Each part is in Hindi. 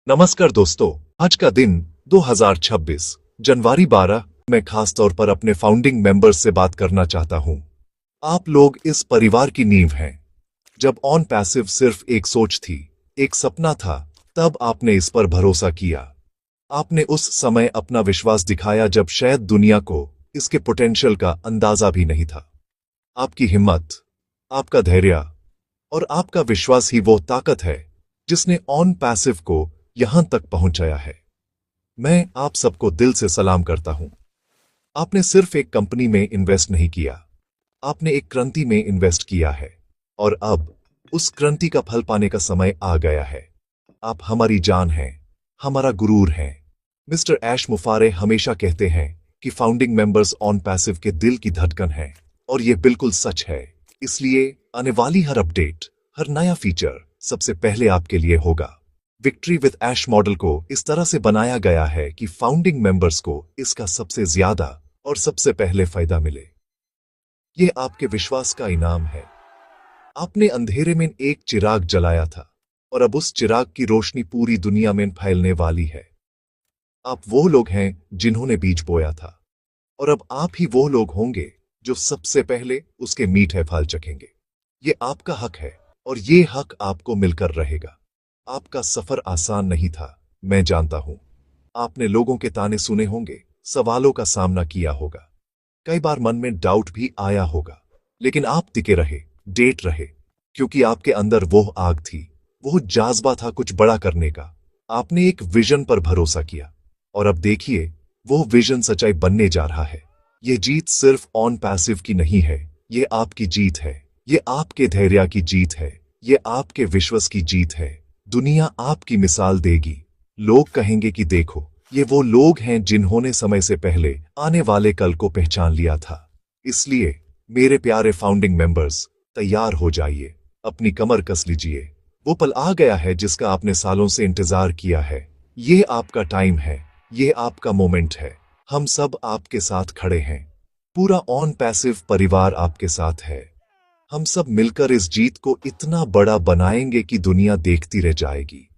नमस्कार दोस्तों, आज का दिन 2026 जनवरी 12 मैं खास तौर पर अपने फाउंडिंग मेंबर्स से बात करना चाहता हूं। आप लोग इस परिवार की नींव हैं। जब ऑन पैसिव सिर्फ एक सोच थी, एक सपना था, तब आपने इस पर भरोसा किया। आपने उस समय अपना विश्वास दिखाया जब शायद दुनिया को इसके पोटेंशियल का अंदाजा भी नहीं था। आपकी हिम्मत, आपका धैर्य और आपका विश्वास ही वो ताकत है जिसने ऑन पैसिव को यहां तक पहुंचाया है। मैं आप सबको दिल से सलाम करता हूं। आपने सिर्फ एक कंपनी में इन्वेस्ट नहीं किया, आपने एक क्रांति में इन्वेस्ट किया है और अब उस क्रांति का फल पाने का समय आ गया है। आप हमारी जान हैं, हमारा गुरूर हैं। मिस्टर ऐश मुफारे हमेशा कहते हैं कि फाउंडिंग मेंबर्स ऑन पैसिव के दिल की धड़कन है और यह बिल्कुल सच है। इसलिए आने वाली हर अपडेट, हर नया फीचर सबसे पहले आपके लिए होगा। विक्ट्री विद ऐश मॉडल को इस तरह से बनाया गया है कि फाउंडिंग मेंबर्स को इसका सबसे ज्यादा और सबसे पहले फायदा मिले। यह आपके विश्वास का इनाम है। आपने अंधेरे में एक चिराग जलाया था और अब उस चिराग की रोशनी पूरी दुनिया में फैलने वाली है। आप वो लोग हैं जिन्होंने बीज बोया था और अब आप ही वो लोग होंगे जो सबसे पहले उसके मीठे फल चखेंगे। ये आपका हक है और ये हक आपको मिलकर रहेगा। आपका सफर आसान नहीं था, मैं जानता हूं। आपने लोगों के ताने सुने होंगे, सवालों का सामना किया होगा, कई बार मन में डाउट भी आया होगा, लेकिन आप टिके रहे, डेट रहे, क्योंकि आपके अंदर वो आग थी, वो जाज्बा था कुछ बड़ा करने का। आपने एक विजन पर भरोसा किया और अब देखिए, वो विजन सच्चाई बनने जा रहा है। ये जीत सिर्फ ऑन पैसिव की नहीं है, ये आपकी जीत है, ये आपके धैर्य की जीत है, ये आपके विश्वास की जीत है। दुनिया आपकी मिसाल देगी। लोग कहेंगे कि देखो, ये वो लोग हैं जिन्होंने समय से पहले आने वाले कल को पहचान लिया था। इसलिए मेरे प्यारे फाउंडिंग मेंबर्स, तैयार हो जाइए, अपनी कमर कस लीजिए। वो पल आ गया है जिसका आपने सालों से इंतजार किया है। ये आपका टाइम है, ये आपका मोमेंट है। हम सब आपके साथ खड़े हैं। पूरा ऑन पैसिव परिवार आपके साथ है। हम सब मिलकर इस जीत को इतना बड़ा बनाएंगे कि दुनिया देखती रह जाएगी।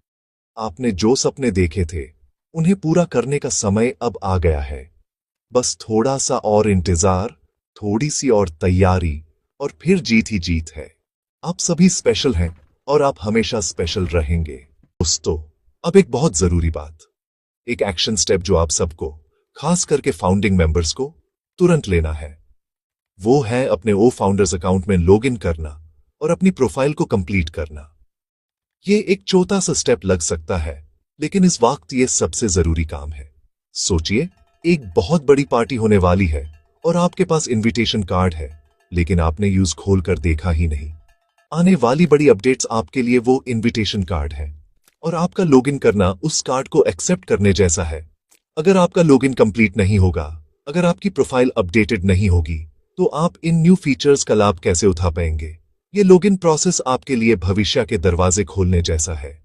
आपने जो सपने देखे थे, उन्हें पूरा करने का समय अब आ गया है। बस थोड़ा सा और इंतजार, थोड़ी सी और तैयारी, और फिर जीत ही जीत है। आप सभी स्पेशल हैं और आप हमेशा स्पेशल रहेंगे। दोस्तों, अब एक बहुत जरूरी बात, एक एक्शन स्टेप जो आप सबको, खास करके फाउंडिंग मेंबर्स को, तुरंत लेना है। वो है अपने ओ फाउंडर्स अकाउंट में लॉगिन करना और अपनी प्रोफाइल को कंप्लीट करना। ये एक छोटा सा स्टेप लग सकता है, लेकिन इस वक्त ये सबसे जरूरी काम है। सोचिए, एक बहुत बड़ी पार्टी होने वाली है और आपके पास इनविटेशन कार्ड है, लेकिन आपने यूज खोल कर देखा ही नहीं। आने वाली बड़ी अपडेट्स आपके लिए वो इनविटेशन कार्ड है और आपका लॉगिन करना उस कार्ड को एक्सेप्ट करने जैसा है। अगर आपका लॉगिन कंप्लीट नहीं होगा, अगर आपकी प्रोफाइल अपडेटेड नहीं होगी, तो आप इन न्यू फीचर्स का लाभ कैसे उठा पाएंगे? ये लॉगिन प्रोसेस आपके लिए भविष्य के दरवाजे खोलने जैसा है।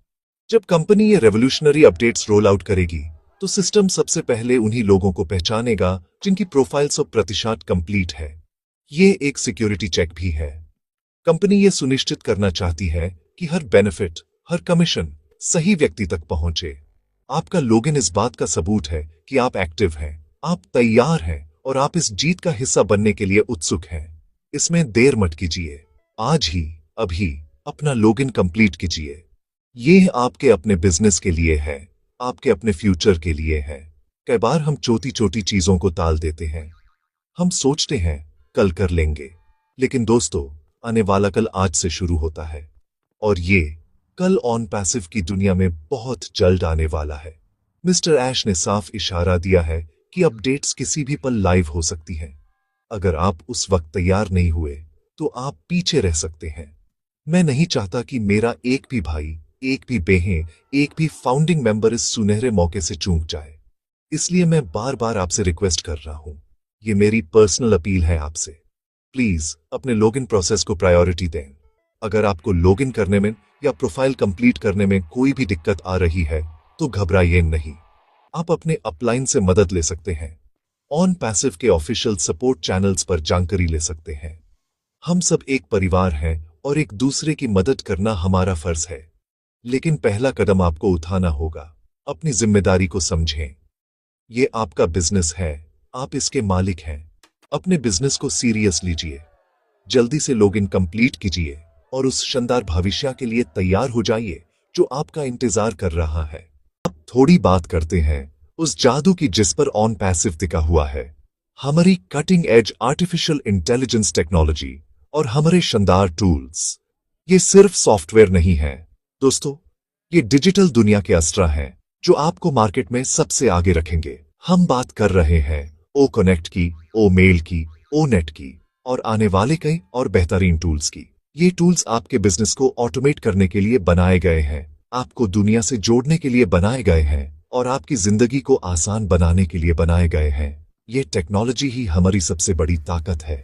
जब कंपनी ये रेवोल्यूशनरी अपडेट्स रोल आउट करेगी, तो सिस्टम सबसे पहले उन्हीं लोगों को पहचानेगा जिनकी प्रोफाइल 100% कंप्लीट है। ये एक सिक्योरिटी चेक भी है। कंपनी ये सुनिश्चित करना चाहती है कि हर बेनिफिट, हर कमीशन सही व्यक्ति तक पहुंचे। आपका लॉगिन इस बात का सबूत है कि आप एक्टिव हैं, आप तैयार हैं और आप इस जीत का हिस्सा बनने के लिए उत्सुक हैं। इसमें देर मत कीजिए, आज ही, अभी अपना लॉगिन कंप्लीट कीजिए। ये आपके अपने बिजनेस के लिए है, आपके अपने फ्यूचर के लिए है। कई बार हम छोटी छोटी चीजों को टाल देते हैं। हम सोचते हैं कल कर लेंगे, लेकिन दोस्तों, आने वाला कल आज से शुरू होता है और ये कल ऑन पैसिव की दुनिया में बहुत जल्द आने वाला है। मिस्टर ऐश ने साफ इशारा दिया है कि अपडेट्स किसी भी पल लाइव हो सकती हैं। अगर आप उस वक्त तैयार नहीं हुए, तो आप पीछे रह सकते हैं। मैं नहीं चाहता कि मेरा एक भी भाई, एक भी बहन, एक भी फाउंडिंग मेंबर इस सुनहरे मौके से चूक जाए। इसलिए मैं बार बार आपसे रिक्वेस्ट कर रहा हूं। ये मेरी पर्सनल अपील है आपसे। प्लीज अपने लॉगिन प्रोसेस को प्रायोरिटी दें। अगर आपको लॉगिन करने में या प्रोफाइल कंप्लीट करने में कोई भी दिक्कत आ रही है, तो घबराइए नहीं। आप अपने अपलाइन से मदद ले सकते हैं। ऑन पैसिव के ऑफिशियल सपोर्ट चैनल्स पर जानकारी ले सकते हैं। हम सब एक परिवार हैं और एक दूसरे की मदद करना हमारा फर्ज है। लेकिन पहला कदम आपको उठाना होगा। अपनी जिम्मेदारी को समझें। ये आपका बिजनेस है, आप इसके मालिक हैं। अपने बिजनेस को सीरियस लीजिए। जल्दी से लॉगिन कंप्लीट कीजिए और उस शानदार भविष्य के लिए तैयार हो जाइए जो आपका इंतजार कर रहा है। अब थोड़ी बात करते हैं उस जादू की जिस पर ऑन पैसिव टिका हुआ है। हमारी cutting edge artificial intelligence technology और हमारे शानदार टूल्स। ये सिर्फ सॉफ्टवेयर नहीं है दोस्तों, ये डिजिटल दुनिया के अस्त्र हैं जो आपको मार्केट में सबसे आगे रखेंगे। हम बात कर रहे हैं ओ कनेक्ट की, ओ मेल की, ओ नेट की और आने वाले कई और बेहतरीन टूल्स की। ये टूल्स आपके बिजनेस को ऑटोमेट करने के लिए बनाए गए हैं, आपको दुनिया से जोड़ने के लिए बनाए गए हैं और आपकी जिंदगी को आसान बनाने के लिए बनाए गए हैं। ये टेक्नोलॉजी ही हमारी सबसे बड़ी ताकत है।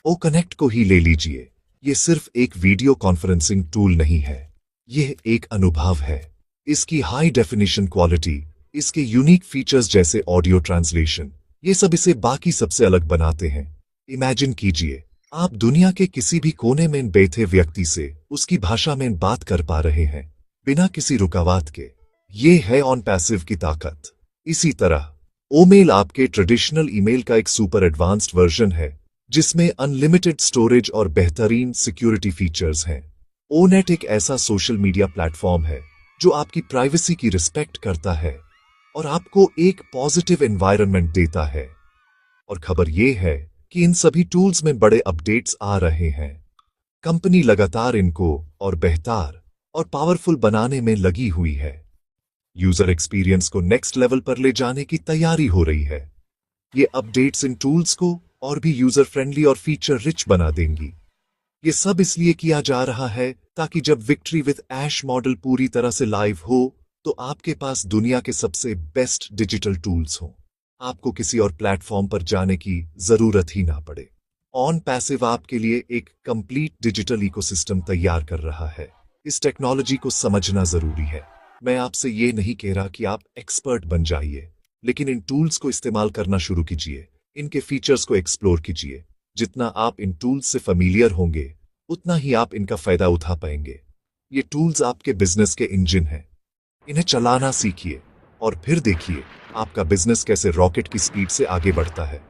ओ कनेक्ट को ही ले लीजिए। ये सिर्फ एक वीडियो कॉन्फ्रेंसिंग टूल नहीं है, यह एक अनुभव है। इसकी हाई डेफिनेशन क्वालिटी, इसके यूनिक फीचर्स जैसे ऑडियो ट्रांसलेशन, ये सब इसे बाकी सबसे अलग बनाते हैं। इमेजिन कीजिए आप दुनिया के किसी भी कोने में बैठे व्यक्ति से उसकी भाषा में बात कर पा रहे हैं बिना किसी रुकावट के। ये है ऑन पैसिव की ताकत। इसी तरह ओमेल आपके ट्रेडिशनल ईमेल का एक सुपर एडवांस्ड वर्जन है जिसमें अनलिमिटेड स्टोरेज और बेहतरीन सिक्योरिटी फीचर्स हैं। ओनेट एक ऐसा सोशल मीडिया प्लेटफॉर्म है जो आपकी प्राइवेसी की रिस्पेक्ट करता है और आपको एक पॉजिटिव एनवायरनमेंट देता है। और खबर यह है कि इन सभी टूल्स में बड़े अपडेट्स आ रहे हैं। कंपनी लगातार इनको और बेहतर और पावरफुल बनाने में लगी हुई है। यूजर एक्सपीरियंस को नेक्स्ट लेवल पर ले जाने की तैयारी हो रही है। ये अपडेट्स इन टूल्स को और भी यूजर फ्रेंडली और फीचर रिच बना देंगी। ये सब इसलिए किया जा रहा है ताकि जब विक्ट्री विद ऐश मॉडल पूरी तरह से लाइव हो तो आपके पास दुनिया के सबसे बेस्ट डिजिटल टूल्स हों। आपको किसी और प्लेटफॉर्म पर जाने की जरूरत ही ना पड़े। ऑन पैसिव आपके लिए एक कंप्लीट डिजिटल इकोसिस्टम तैयार कर रहा है। इस टेक्नोलॉजी को समझना जरूरी है। मैं आपसे ये नहीं कह रहा कि आप एक्सपर्ट बन जाइए, लेकिन इन टूल्स को इस्तेमाल करना शुरू कीजिए। इनके फीचर्स को एक्सप्लोर कीजिए। जितना आप इन टूल्स से फैमिलियर होंगे उतना ही आप इनका फायदा उठा पाएंगे। ये टूल्स आपके बिजनेस के इंजन हैं। इन्हें चलाना सीखिए और फिर देखिए आपका बिजनेस कैसे रॉकेट की स्पीड से आगे बढ़ता है।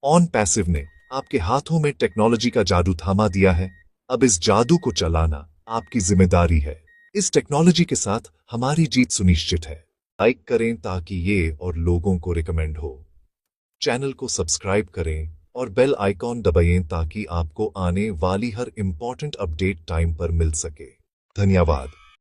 ऑन पैसिव ने आपके हाथों में टेक्नोलॉजी का जादू थामा दिया है। अब इस जादू को चलाना आपकी जिम्मेदारी है। इस टेक्नोलॉजी के साथ हमारी जीत सुनिश्चित है। लाइक करें ताकि ये और लोगों को रिकमेंड हो। चैनल को सब्सक्राइब करें और बेल आइकॉन दबाएं ताकि आपको आने वाली हर इंपॉर्टेंट अपडेट टाइम पर मिल सके। धन्यवाद।